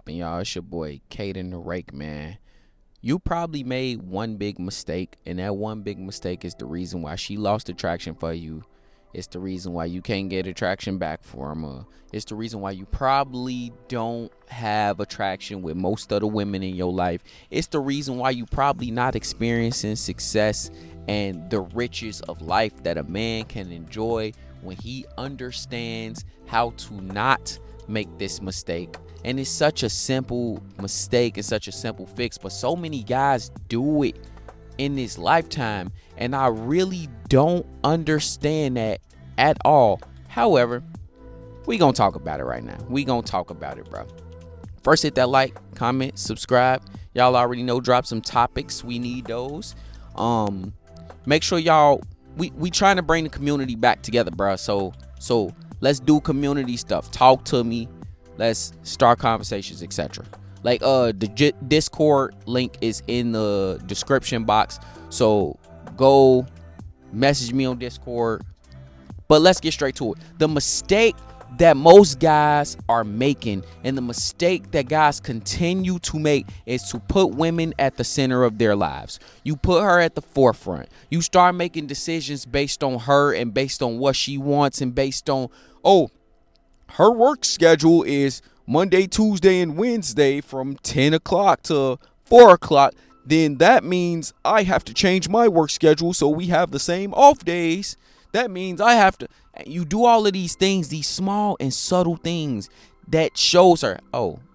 poppin', y'all? It's your boy, Caden the Rake, man. You probably made one big mistake, and that one big mistake is the reason why she lost attraction for you. It's the reason why you can't get attraction back from her. It's the reason why you probably don't have attraction with most of the women in your life. It's the reason why you probably not experiencing success and the riches of life that a man can enjoy when he understands how to not make this mistake. And it's such a simple mistake, it's such a simple fix, but so many guys do it in this lifetime, and I really don't understand that at all. However, we gonna talk about it right now. We gonna talk about it, bro. First, hit that like, comment, subscribe. Y'all already know, drop some topics. We need those. Make sure y'all, we trying to bring the community back together, bro. So let's do community stuff. Talk to me. Let's start conversations, etc. Like the Discord link is in the description box. So go message me on Discord. But let's get straight to it. The mistake that most guys are making, and the mistake that guys continue to make, is to put women at the center of their lives. You put her at the forefront. You start making decisions based on her and based on what she wants and based on, her work schedule is Monday, Tuesday, and Wednesday from 10 o'clock to 4 o'clock. Then that means I have to change my work schedule so we have the same off days. That means I have to. You do all of these things, these small and subtle things that shows her,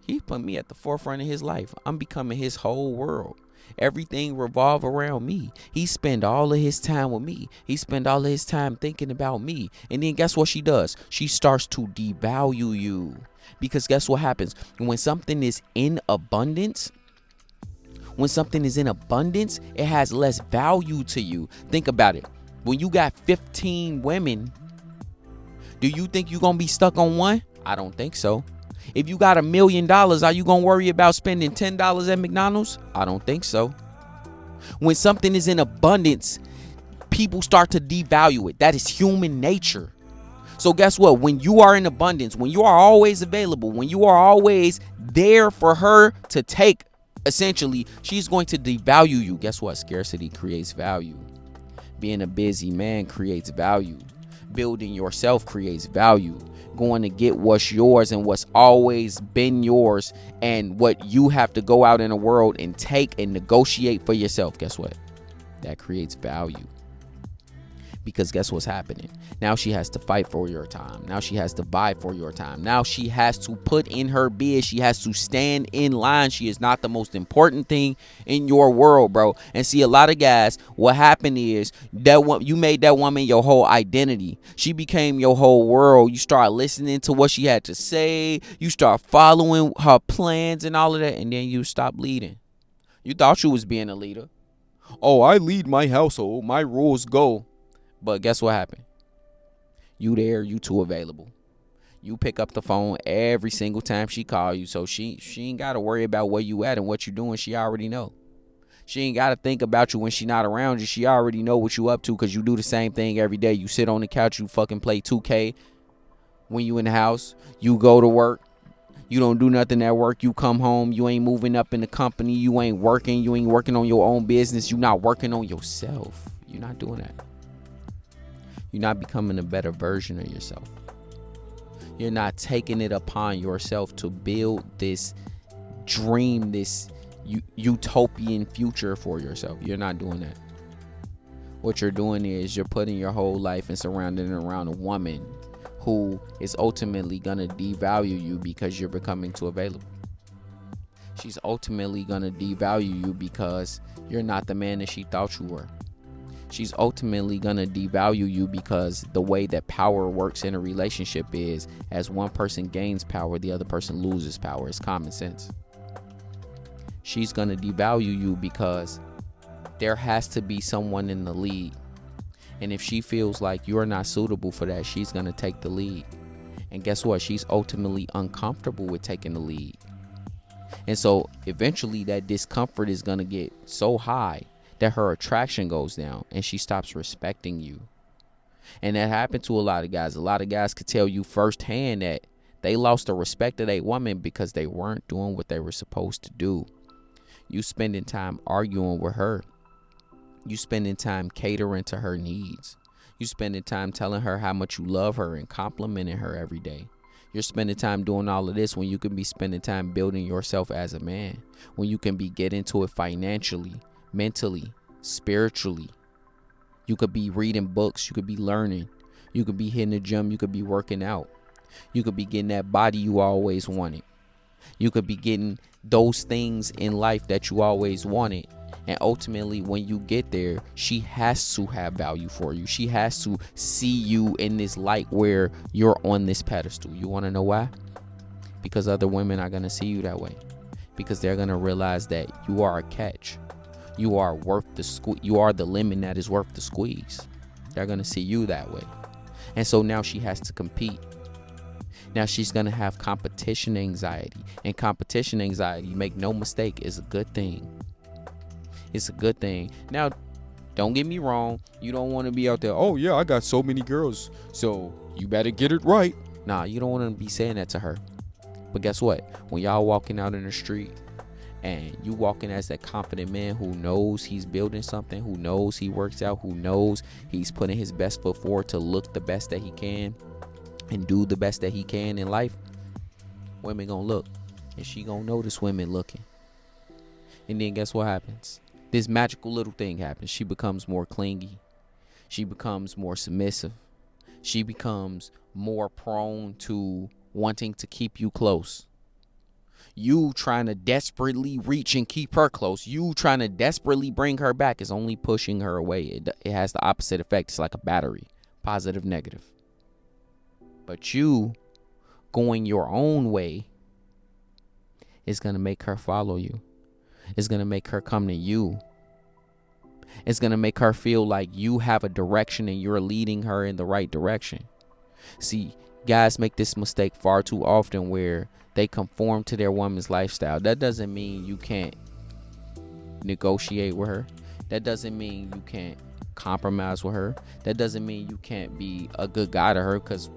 he put me at the forefront of his life. I'm becoming his whole world. Everything revolve around me. He spend all of his time with me. He spend all of his time thinking about me. And then guess what she does? She starts to devalue you. Because guess what happens? When something is in abundance, it has less value to you. Think about it. When you got 15 women, do you think you're going to be stuck on one? I don't think so. If you got $1 million, are you going to worry about spending $10 at McDonald's? I don't think so. When something is in abundance, people start to devalue it. That is human nature. So guess what? When you are in abundance, when you are always available, when you are always there for her to take, essentially, she's going to devalue you. Guess what? Scarcity creates value. Being a busy man creates value. Building yourself creates value. Going to get what's yours and what's always been yours, and what you have to go out in the world and take and negotiate for yourself. Guess what? That creates value. Because guess what's happening? Now she has to fight for your time. Now she has to vie for your time. Now she has to put in her bid. She has to stand in line. She is not the most important thing in your world, bro. And see, a lot of guys, what happened is that you made that woman your whole identity. She became your whole world. You start listening to what she had to say. You start following her plans and all of that. And then you stop leading. You thought you was being a leader. I lead my household. My rules go. But guess what happened? You there, you too available. You pick up the phone every single time she call you, so she ain't got to worry about where you at and what you doing. She already know. She ain't got to think about you when she not around you. She already know what you up to because you do the same thing every day. You sit on the couch, you fucking play 2K when you in the house. You go to work. You don't do nothing at work. You come home. You ain't moving up in the company. You ain't working. You ain't working on your own business. You not working on yourself. You're not doing that. You're not becoming a better version of yourself. You're not taking it upon yourself to build this dream, this utopian future for yourself. You're not doing that. What you're doing is you're putting your whole life and surrounding it around a woman who is ultimately going to devalue you because you're becoming too available. She's ultimately going to devalue you because you're not the man that she thought you were. She's ultimately going to devalue you because the way that power works in a relationship is, as one person gains power, the other person loses power. It's common sense. She's going to devalue you because there has to be someone in the lead. And if she feels like you're not suitable for that, she's going to take the lead. And guess what? She's ultimately uncomfortable with taking the lead. And so eventually that discomfort is going to get so high that her attraction goes down and she stops respecting you. And that happened to a lot of guys. A lot of guys could tell you firsthand that They lost the respect of their woman because they weren't doing what they were supposed to do. You spending time arguing with her. You spending time catering to her needs. You spending time telling her how much you love her and complimenting her every day. You're spending time doing all of this when you can be spending time building yourself as a man. When you can be getting to it financially, mentally, spiritually. You could be reading books. You could be learning. You could be hitting the gym. You could be working out. You could be getting that body you always wanted. You could be getting those things in life that you always wanted. And ultimately, when you get there, she has to have value for you. She has to see you in this light where you're on this pedestal. You want to know why? Because other women are going to see you that way. Because they're going to realize that you are a catch. You are worth the you are the lemon that is worth the squeeze. They're going to see you that way. And so now she has to compete. Now she's going to have competition anxiety. And competition anxiety, make no mistake, is a good thing. It's a good thing. Now, don't get me wrong. You don't want to be out there, oh yeah, I got so many girls, so you better get it right. Nah, you don't want to be saying that to her. But guess what? When y'all walking out in the street and you walking as that confident man who knows he's building something, who knows he works out, who knows he's putting his best foot forward to look the best that he can and do the best that he can in life, women gonna look. And she gonna notice women looking. And then guess what happens? This magical little thing happens. She becomes more clingy. She becomes more submissive. She becomes more prone to wanting to keep you close. You trying to desperately reach and keep her close. You trying to desperately bring her back is only pushing her away. It has the opposite effect. It's like a battery. Positive, negative. But you going your own way is going to make her follow you. It's going to make her come to you. It's going to make her feel like you have a direction and you're leading her in the right direction. See, guys make this mistake far too often where they conform to their woman's lifestyle. That doesn't mean you can't negotiate with her. That doesn't mean you can't compromise with her. That doesn't mean you can't be a good guy to her, because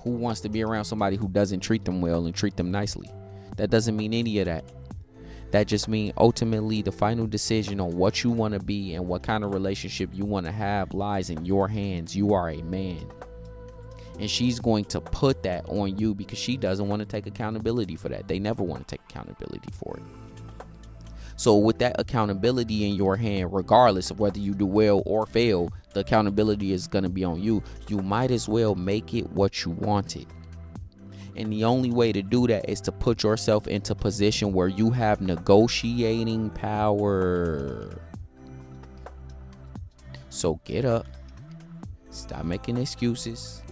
who wants to be around somebody who doesn't treat them well and treat them nicely? That doesn't mean any of that. That just means ultimately the final decision on what you want to be and what kind of relationship you want to have lies in your hands. You are a man. And she's going to put that on you because she doesn't want to take accountability for that. They never want to take accountability for it. So with that accountability in your hand, regardless of whether you do well or fail, the accountability is going to be on you. You might as well make it what you want it. And the only way to do that is to put yourself into position where you have negotiating power. So get up. Stop making excuses.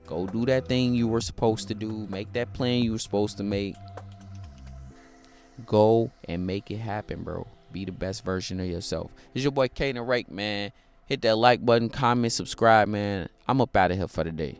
Go do that thing you were supposed to do. Make that plan you were supposed to make. Go and make it happen, bro. Be the best version of yourself. It's your boy Kaden Rake, man. Hit that like button, comment, subscribe, man. I'm up out of here for the day.